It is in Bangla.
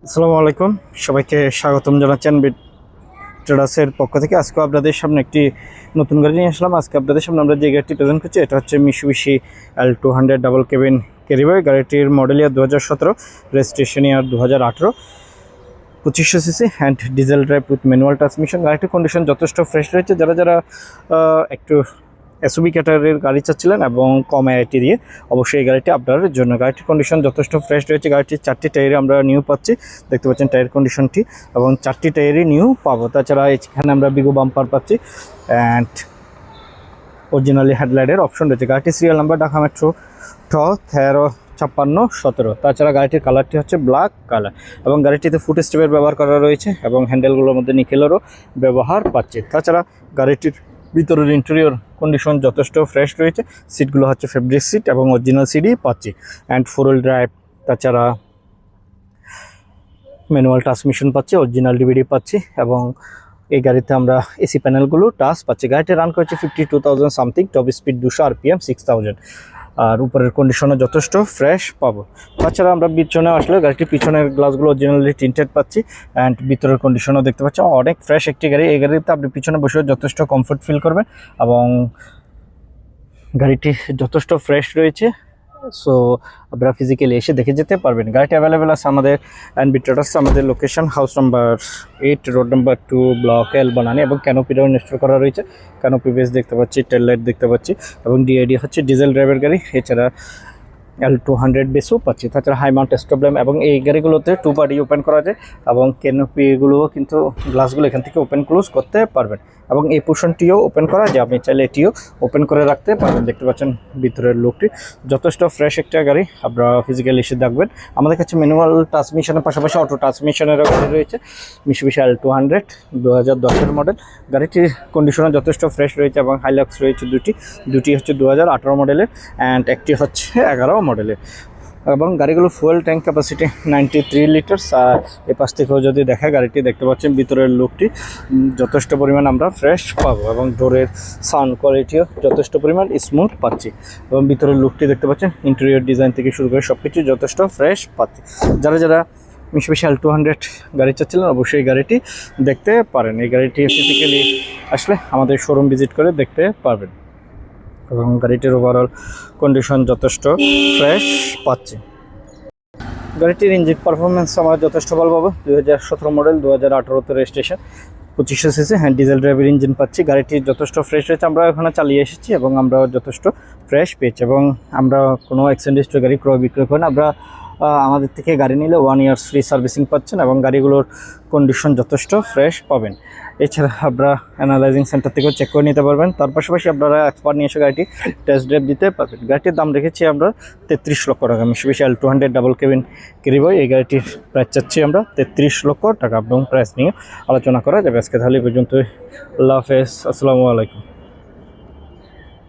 আসসালামু আলাইকুম, সবাইকে স্বাগতম জানাচ্ছেন বিট ট্রেডার্সের পক্ষ থেকে। আজকে আপনাদের সামনে একটি নতুন গাড়ি নিয়ে আসলাম। আজকে আপনাদের সামনে আমরা যে গাড়িটি প্রেজেন্ট করছি এটা হচ্ছে Mitsubishi L200 double cabin carryboy. গাড়িটির model year 2017, registration year 2018, 2500 CC and diesel drive with manual transmission. গাড়িটির কন্ডিশন যথেষ্ট ফ্রেশ রয়েছে। যারা একটু এসইউভি ক্যাটাগরির গাড়ি চাচ্ছিলেন এবং কম আইআইটি দিয়ে, অবশ্যই এই গাড়িটি আপনার জন্য। গাড়িটির কন্ডিশন যথেষ্ট ফ্রেশ রয়েছে। গাড়িটির 4টি টায়ারে আমরা নিউ পাচ্ছি, দেখতে পাচ্ছেন টায়ার কন্ডিশনটি, এবং 4টি টায়ারই নিউ পাবো। তাছাড়া এখানে আমরা বিগো বাম্পার পাচ্ছি অ্যান্ড অরিজিনালি হেডলাইটের অপশন রয়েছে। গাড়িটির সিরিয়াল নাম্বার ঢাকা মেট্রো 135617। তাছাড়া গাড়িটির কালারটি হচ্ছে ব্ল্যাক কালার এবং গাড়িটিতে ফুট স্টেপের ব্যবহার করা রয়েছে এবং হ্যান্ডেলগুলোর মধ্যে নিকেলেরও ব্যবহার পাচ্ছে। তাছাড়া গাড়িটির ভিতরের ইন্টেরিয়র কন্ডিশন যথেষ্ট ফ্রেশ রয়েছে। সিটগুলো হচ্ছে ফেব্রিক সিট এবং অরিজিনাল সিটই পাচ্ছি অ্যান্ড 4 হুইল ড্রাইভ। তাছাড়া ম্যানুয়াল ট্রান্সমিশন পাচ্ছি, অরিজিনাল ডিভিডি পাচ্ছি এবং এই গাড়িতে আমরা এসি প্যানেলগুলো টাচ পাচ্ছি। গাড়িটি রান করেছে 52,000 সামথিং, টপ স্পিড 200 RPM 6000, আর উপরের কন্ডিশনও যথেষ্ট ফ্রেশ পাবো। তাছাড়া আমরা পিছনে আসলে গাড়িটির পিছনের গ্লাসগুলো অরিজিনালি টিন্টেড পাচ্ছি অ্যান্ড ভিতরের কন্ডিশনও দেখতে পাচ্ছি অনেক ফ্রেশ একটি গাড়ি। এই গাড়িতে আপনি পিছনে বসেও যথেষ্ট কমফোর্ট ফিল করবেন এবং গাড়িটি যথেষ্ট ফ্রেশ রয়েছে। সো আপনারা ফিজিক্যালি এসে দেখে যেতে পারবেন। গাড়িটি অ্যাভেলেবেল আছে আমাদের বিট ট্রেডার্স। আমাদের location house number 8, road number 2, block L, Banani, এবং ক্যানোপিটাও ইনস্টল করা রয়েছে। ক্যানোপি বেস দেখতে পাচ্ছি, টেল লাইট দেখতে পাচ্ছি এবং ডিআইডি হচ্ছে ডিজেল ড্রাইভের গাড়ি। এছাড়া L200 বেসও পাচ্ছি। তাছাড়া হাই মাউন্ট স্টপ ল্যাম্প এবং এই গাড়িগুলোতে 2 পার্টি ওপেন করা যায় এবং ক্যানোপিগুলোও কিন্তু গ্লাসগুলো এখান থেকে ওপেন ক্লোজ করতে পারবেন এবং এই পোর্শনটিও ওপেন করা যায়, আপনি চাইলে এটিও ওপেন করে রাখতে পারবেন। দেখতে পাচ্ছেন ভিতরের লুকটি যথেষ্ট ফ্রেশ একটা গাড়ি। আপনারা ফিজিক্যালি এসে দেখবেন। আমাদের কাছে ম্যানুয়াল ট্রান্সমিশনের পাশাপাশি অটো ট্রান্সমিশনেরও গাড়ি রয়েছে। মিৎসুবিশি L200 2010-এর মডেল। গাড়িটির কন্ডিশনও যথেষ্ট ফ্রেশ রয়েছে এবং হাইলাক্স রয়েছে দুটি হচ্ছে 2018 মডেলের অ্যান্ড একটি হচ্ছে 11 মডেলের এবং গাড়িগুলো ফুয়েল ট্যাঙ্ক ক্যাপাসিটি 93 লিটার্স। আর এই পাশ থেকেও যদি দেখা গাড়িটি দেখতে পাচ্ছেন ভিতরের লুকটি যথেষ্ট পরিমাণ আমরা ফ্রেশ পাবো এবং ডোরের সাউন্ড কোয়ালিটিও যথেষ্ট পরিমাণ স্মুথ পাচ্ছি এবং ভিতরের লুকটি দেখতে পাচ্ছেন ইন্টেরিয়র ডিজাইন থেকে শুরু করে সব কিছু যথেষ্ট ফ্রেশ পাচ্ছি। যারা মিৎসুবিশি L200 গাড়ি চাচ্ছিলেন অবশ্যই গাড়িটি দেখতে পারেন। এই গাড়িটি ফিজিক্যালি আসলে আমাদের শোরুম ভিজিট করে দেখতে পারবেন এবং গাড়িটির ওভারঅল কন্ডিশন যথেষ্ট ফ্রেশ পাচ্ছি। গাড়িটির ইঞ্জিন পারফরমেন্স আমরা যথেষ্ট ভালো পাবো। 2017 মডেল, 2018-তে রেজিস্ট্রেশন, 2500 সিসি হ্যান্ড ডিজেল ড্রাইভের ইঞ্জিন পাচ্ছি। গাড়িটি যথেষ্ট ফ্রেশ রয়েছে। আমরা এখানে চালিয়ে এসেছি এবং আমরা যথেষ্ট ফ্রেশ পেয়েছি এবং আমরা কোনো অ্যাক্সিডেন্ট গাড়ি ক্রয় বিক্রয় করি না। আমরা আমাদের থেকে গাড়ি নিলে 1 ইয়ার ফ্রি সার্ভিসিং পাচ্ছেন এবং গাড়িগুলোর কন্ডিশন যথেষ্ট ফ্রেশ পাবেন। এছাড়া আপনারা অ্যানালাইজিং সেন্টার থেকেও চেক করে নিতে পারবেন। তার পাশাপাশি আপনারা এক্সপার্ট নিয়ে এসে গাড়িটি টেস্ট ড্রাইভ দিতে পারবেন। গাড়িটির দাম রেখেছি আমরা 33 লক্ষ টাকা। মিৎসুবিশি L200 ডাবল কেবিন ক্যারিবয় এই গাড়িটির প্রাইস চাচ্ছি আমরা 33 লক্ষ টাকা এবং প্রাইস নিয়ে আলোচনা করা যাবে। আজকে তাহলে পর্যন্ত। আল্লাহ হাফেজ, আসসালামু আলাইকুম।